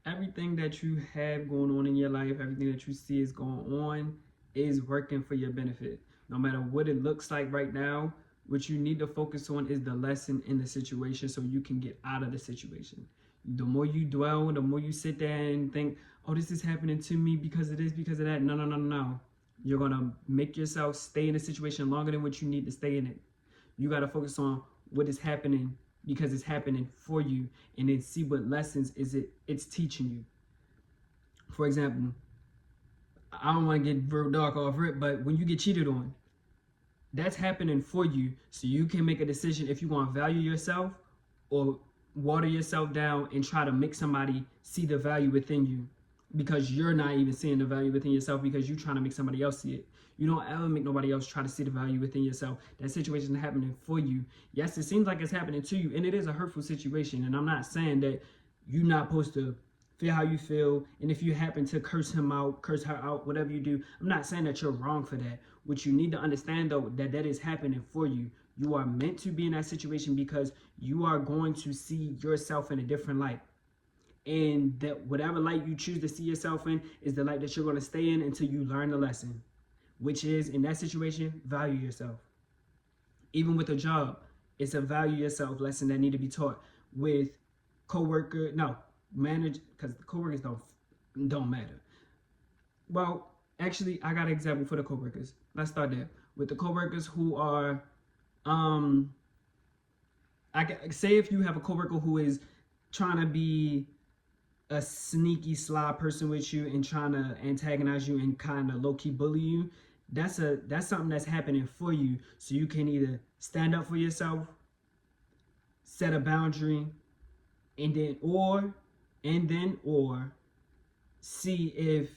Everything that you have going on in your life, everything that you see is going on, is working for your benefit. No matter what it looks like right now, what you need to focus on is the lesson in the situation so you can get out of the situation. The more you dwell, the more you sit there and think, oh, this is happening to me because of this, because of that. No, no, no, no. You're going to make yourself stay in a situation longer than what you need to stay in it. You got to focus on what is happening because it's happening for you, and then see what lessons it's teaching you. For example, I don't want to get real dark off it, but when you get cheated on, that's happening for you so you can make a decision if you want to value yourself or water yourself down and try to make somebody see the value within you, because you're not even seeing the value within yourself because you're trying to make somebody else see it. You don't ever make nobody else try to see the value within yourself. That situation is happening for you. Yes, it seems like it's happening to you, and it is a hurtful situation. And I'm not saying that you're not supposed to feel how you feel. And if you happen to curse him out, curse her out, whatever you do, I'm not saying that you're wrong for that. What you need to understand, though, that is happening for you. You are meant to be in that situation because you are going to see yourself in a different light. And that whatever light you choose to see yourself in is the light that you're going to stay in until you learn the lesson, which is, in that situation, value yourself. Even with a job, it's a value yourself lesson that need to be taught with manager, because the coworkers don't matter. Well, actually, I got an example for the coworkers. Let's start there with the coworkers who are, say if you have a coworker who is trying to be a sneaky, sly person with you and trying to antagonize you and kind of low-key bully you. That's something that's happening for you, so you can either stand up for yourself, set a boundary, and then or see if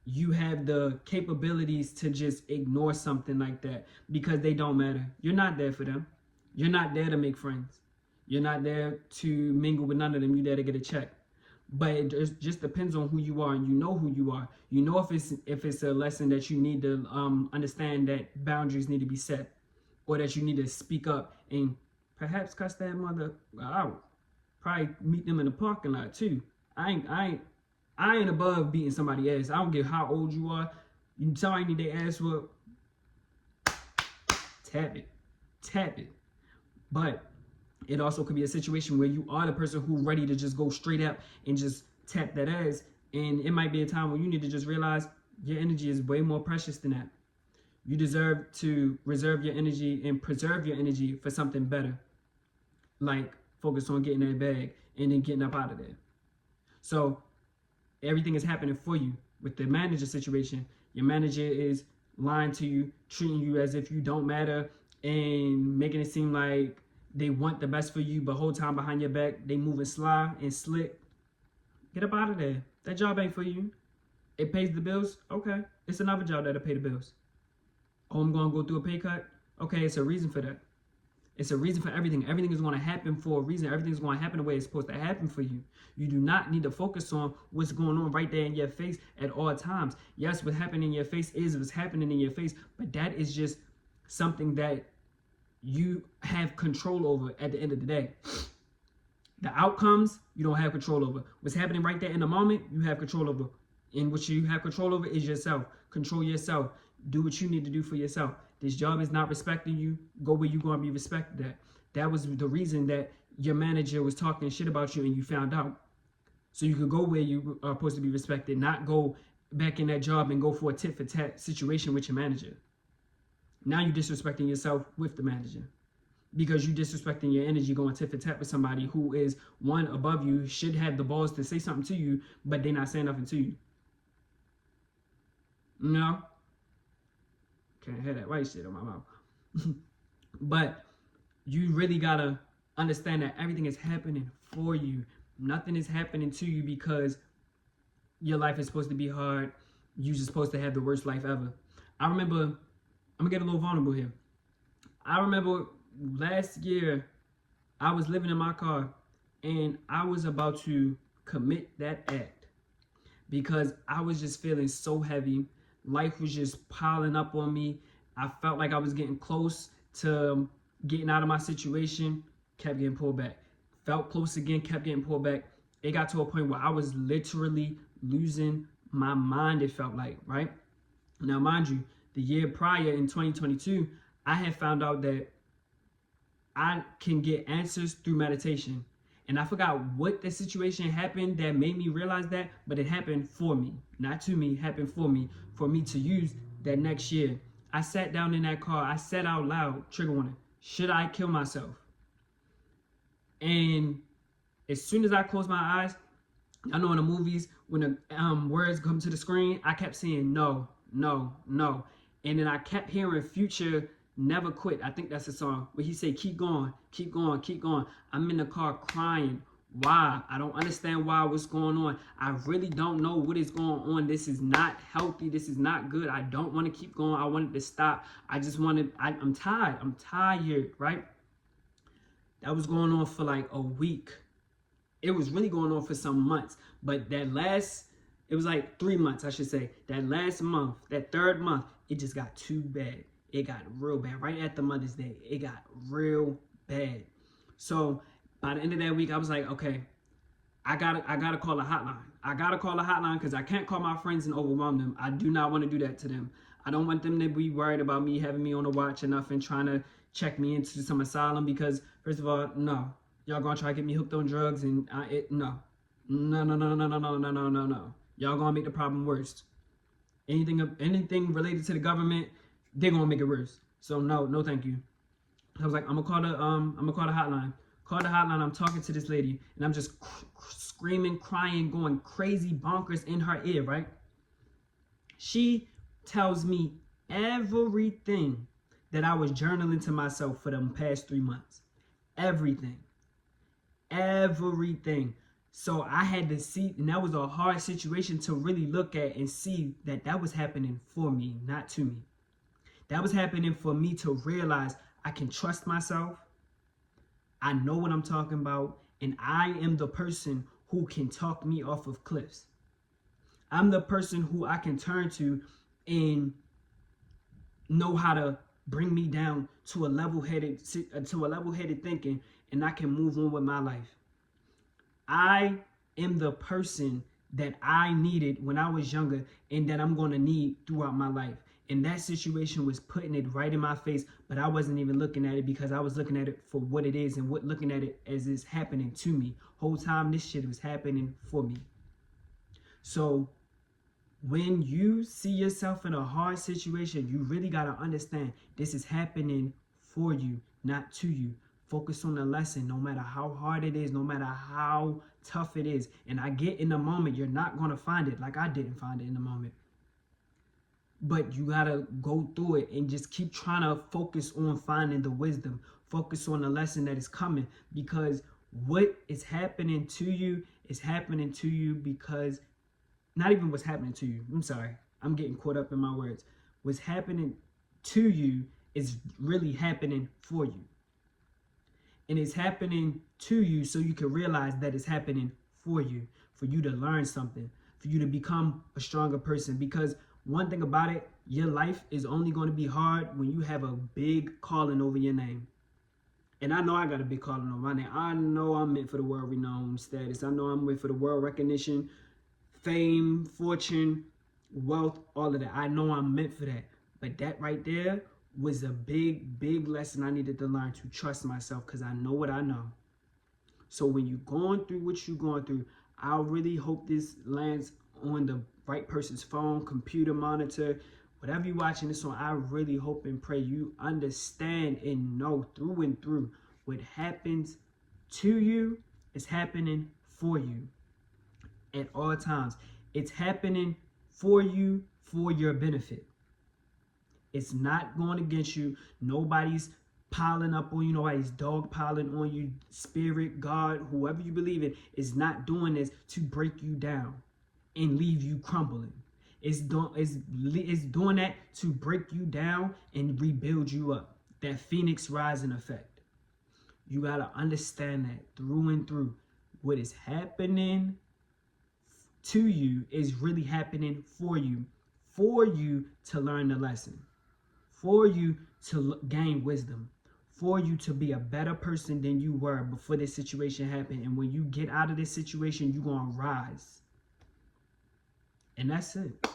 you have the capabilities to just ignore something like that because they don't matter. You're not there for them. You're not there to make friends. You're not there to mingle with none of them. You're there to get a check. But it just depends on who you are, and you know who you are. You know if it's a lesson that you need to understand that boundaries need to be set, or that you need to speak up and perhaps cuss that mother out. Probably meet them in the parking lot too. I ain't above beating somebody's ass. I don't care how old you are. Somebody need their ass whooped, tap it. But it also could be a situation where you are the person who ready to just go straight up and just tap that ass. And it might be a time where you need to just realize your energy is way more precious than that. You deserve to reserve your energy and preserve your energy for something better. Like focus on getting that bag and then getting up out of there. So everything is happening for you. With the manager situation, your manager is lying to you, treating you as if you don't matter, and making it seem like they want the best for you, but whole time behind your back, they moving sly and slick. Get up out of there. That job ain't for you. It pays the bills. Okay. It's another job that'll pay the bills. Oh, I'm going to go through a pay cut. Okay, it's a reason for that. It's a reason for everything. Everything is going to happen for a reason. Everything's going to happen the way it's supposed to happen for you. You do not need to focus on what's going on right there in your face at all times. Yes, what's happening in your face is what's happening in your face, but that is just something that you have control over at the end of the day. The outcomes, you don't have control over. What's happening right there in the moment, you have control over. And what you have control over is yourself. Control yourself. Do what you need to do for yourself. This job is not respecting you. Go where you're going to be respected at. That was the reason that your manager was talking shit about you and you found out. So you could go where you are supposed to be respected, not go back in that job and go for a tit for tat situation with your manager. Now you're disrespecting yourself with the manager because you're disrespecting your energy going tit for tat with somebody who is one above you, should have the balls to say something to you, but they're not saying nothing to you. No. Can't have that white shit on my mouth. But you really gotta understand that everything is happening for you. Nothing is happening to you because your life is supposed to be hard. You're just supposed to have the worst life ever. I remember, I'm gonna get a little vulnerable here. I remember last year, I was living in my car and I was about to commit that act because I was just feeling so heavy. Life was just piling up on me. I felt like I was getting close to getting out of my situation, kept getting pulled back. Felt close again, kept getting pulled back. it got to a point where I was literally losing my mind, it felt like, right? Now, mind you, the year prior in 2022, I had found out that I can get answers through meditation. And I forgot what the situation happened that made me realize that, but it happened for me, not to me, happened for me to use that next year. I sat down in that car, I said out loud, trigger warning, should I kill myself? And as soon as I closed my eyes, I know in the movies, when the words come to the screen, I kept saying no, no, no. And then I kept hearing Future Never Quit. I think that's the song where he said, keep going, keep going, keep going. I'm in the car crying. Why? I don't understand why, what's going on. I really don't know what is going on. This is not healthy. This is not good. I don't want to keep going. I want it to stop. I just wanted, I'm tired. I'm tired, right? That was going on for like a week. It was really going on for some months. But it was like 3 months, I should say. That last month, that third month, it just got too bad. It got real bad. Right after Mother's Day, it got real bad. So by the end of that week, I was like, okay, I gotta call a hotline. I gotta call a hotline because I can't call my friends and overwhelm them. I do not want to do that to them. I don't want them to be worried about me having me on the watch enough and trying to check me into some asylum because, first of all, no. Y'all gonna try to get me hooked on drugs and no. No, no, no, no, no, no, no, no, no, no. Y'all gonna make the problem worse. Anything related to the government, they're gonna make it worse. So no, thank you. I was like, I'm gonna call the hotline. Call the hotline. I'm talking to this lady, and I'm just screaming, crying, going crazy bonkers in her ear, right? She tells me everything that I was journaling to myself for the past 3 months. Everything. So I had to see, and that was a hard situation to really look at and see that was happening for me, not to me. That was happening for me to realize I can trust myself. I know what I'm talking about, and I am the person who can talk me off of cliffs. I'm the person who I can turn to and know how to bring me down to a level-headed thinking, and I can move on with my life. I am the person that I needed when I was younger and that I'm going to need throughout my life. And that situation was putting it right in my face, but I wasn't even looking at it because I was looking at it for what it is and looking at it as it's happening to me. Whole time this shit was happening for me. So when you see yourself in a hard situation, you really got to understand this is happening for you, not to you. Focus on the lesson, no matter how hard it is, no matter how tough it is. And I get in the moment, you're not going to find it like I didn't find it in the moment. But you got to go through it and just keep trying to focus on finding the wisdom. Focus on the lesson that is coming, because what is happening to you is happening to you because, not even what's happening to you. I'm sorry. I'm getting caught up in my words. What's happening to you is really happening for you. And it's happening to you so you can realize that it's happening for you to learn something, for you to become a stronger person. Because one thing about it, your life is only going to be hard when you have a big calling over your name. And I know I got a big calling over my name. I know I'm meant for the world renowned status. I know I'm meant for the world recognition, fame, fortune, wealth, all of that. I know I'm meant for that. But that right there was a big lesson I needed to learn, to trust myself, because I know what I know. So when you're going through what you're going through, I really hope this lands on the right person's phone, computer, monitor, whatever you're watching this on. I really hope and pray you understand and know through and through what happens to you is happening for you at all times. It's happening for you for your benefit. It's not going against you. Nobody's piling up on you. Nobody's dog piling on you. Spirit, God, whoever you believe in, is not doing this to break you down and leave you crumbling. It's doing that to break you down and rebuild you up. That Phoenix rising effect. You got to understand that through and through. What is happening to you is really happening for you to learn the lesson, for you to gain wisdom, for you to be a better person than you were before this situation happened. And when you get out of this situation, you're going to rise. And that's it.